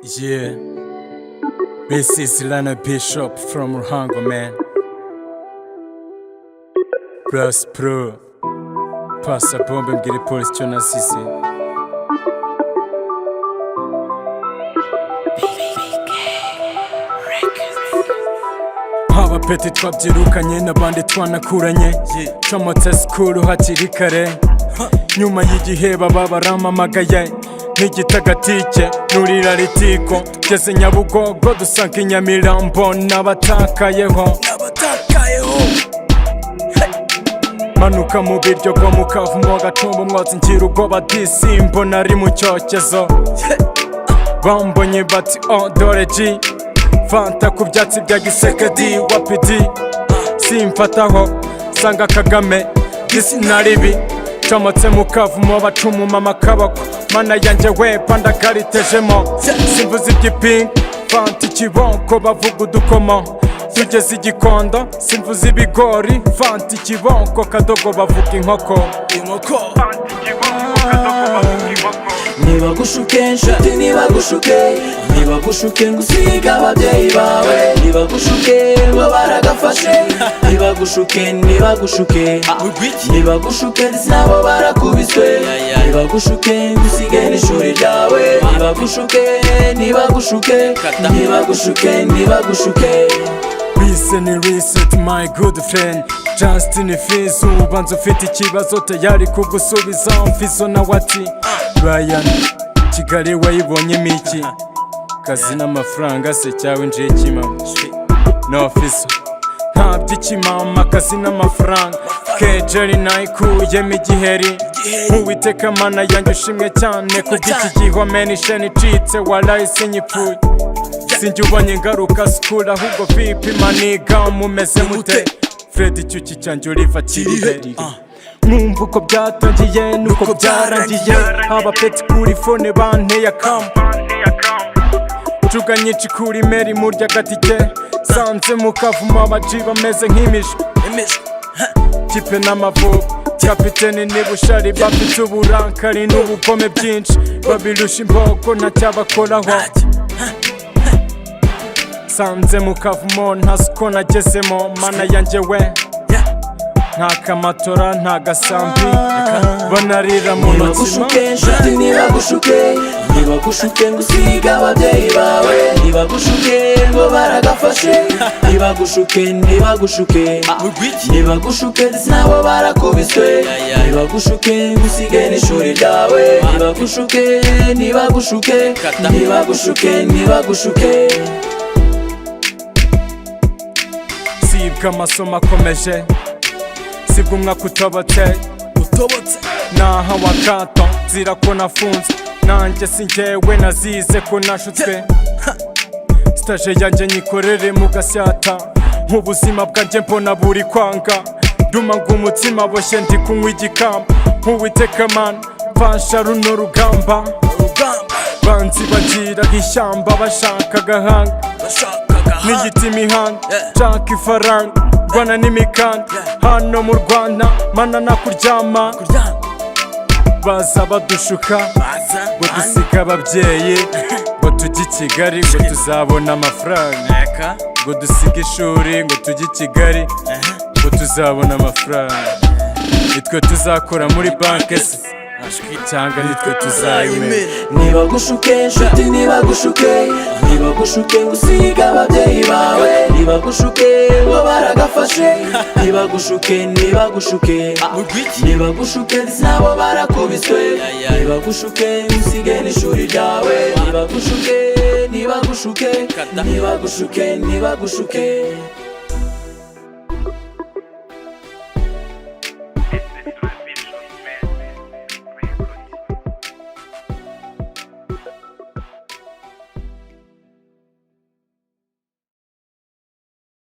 Yeah, this is Lana Bishop from Ruhango, man. Plus Pro, pasa bombe mbwira polisi cyo nasise. Abapeti twabyirukanye n'abandi twanakuranye, comotse sikuru hakiri kare, nyuma y'igihe baba baramamagaye nk'igitagatike nurira ritiko, tugeze Nyabugogo dusanga Inyamirambo n'abatakayeho. Manuka mu Biryogo mu Kavumo Gatumba umwotsi ngira ubwoba disimbo nari mu cyokezo, bambonye bati oh dore G Fanta ku byatsi bya Gisekedi wa PD, simfataho sanga Kagame disi naribi, comotse mu Kavumo bacumuma amakabako, mana yanjye we pandagaritejemo, simvuze iby'ipinga Fanta ikiboko bavuga udukomo, tugeze Igikondo simvuze ibigori Fanta ikiboko kadogo bavuga inkoko. Nibagushuke nshuti nibagushuke ngusiga ababyeyi bawe, nibagushuke ngo baragafashe, nibagushuke ndetse nabo barakubiswe, nibagushuke ngusige n'ishuri ryawe, nibagushuke. Listen and reset my good friend Justin Fizo, ubanza ufite ikibazo tayari kugusubiza Mfizo na wati Ryan Kigali wayibonyemo iki, kazi n'amafaranga se cyawe nje kimama no Fizo ntabyo ikimama, kazi n'amafaranga kejeri nayikuyemo igiheri, Uwiteka mana yanjye ushimwe cyane kubw'iki gihome n'isheni icitse waraye sinyipfuye, sinjye ubonye ingaruka sikura ahubwo vipi maniga mumeze mute, Fred icyuki cyanjye uriva kiriheri, mwumva uko byatangiye nuko byarangiye, abapeti kuri fone banteye akamo, njuga nyinshi kuri meri murya gatike, sanze mu Kavumo abaji bameze nk'imishwi, kipe n'amavubi kapiteni nibushari bafite uburankari n'ubugome byinshi, babirusha imbogo ntacyabakoraho, sanze mu Kavumo nta siko nagezemo, mana yanjye we nta kamatora nta gasambi banarira mu mutima. Nibagushuke ngusiga ababyeyi bawe, nibagushuke ngo baragafashe, nibagushuke ndetse nabo barakubiswe, nibagushuke ngusige n'ishuri ryawe, nibagushuke. Sibwa amasomo akomeje, sibwa umwaka utobotse naha wakato zira ko nafunze, nanjye sinjyewe nazize ko nashutswe, stage yanjye nyikorere mu Gasyata, nk'ubuzima bwanjye mbona buri kwanga, duma ng'umutima boshye ndi kunywa igikamba, Uwiteka mana mfasha runo rugamba, banzi bagira ishyamba bashaka agahanga, n'igiti imihanda nshaka ifaranga, Rwana n'imikanda hano mu Rwanda mana nakuryama, baza badushuka ngo dusiga ababyeyi, ngo tujye i Kigali ngo tuzabona amafaranga, ngo dusige ishuri ngo tujye i Kigali ngo tuzabona amafaranga, nitwe tuzakora muri banke se cyangwa nitwe tuzayimena. Nibagushuke nshuti nibagushuke ngusiga ababyeyi bawe, nibagushuke ngo baragafashe, nibagushuke ndetse nabo barakubiswe, nibagushuke ngusige n'ishuri ryawe, nibagushuke.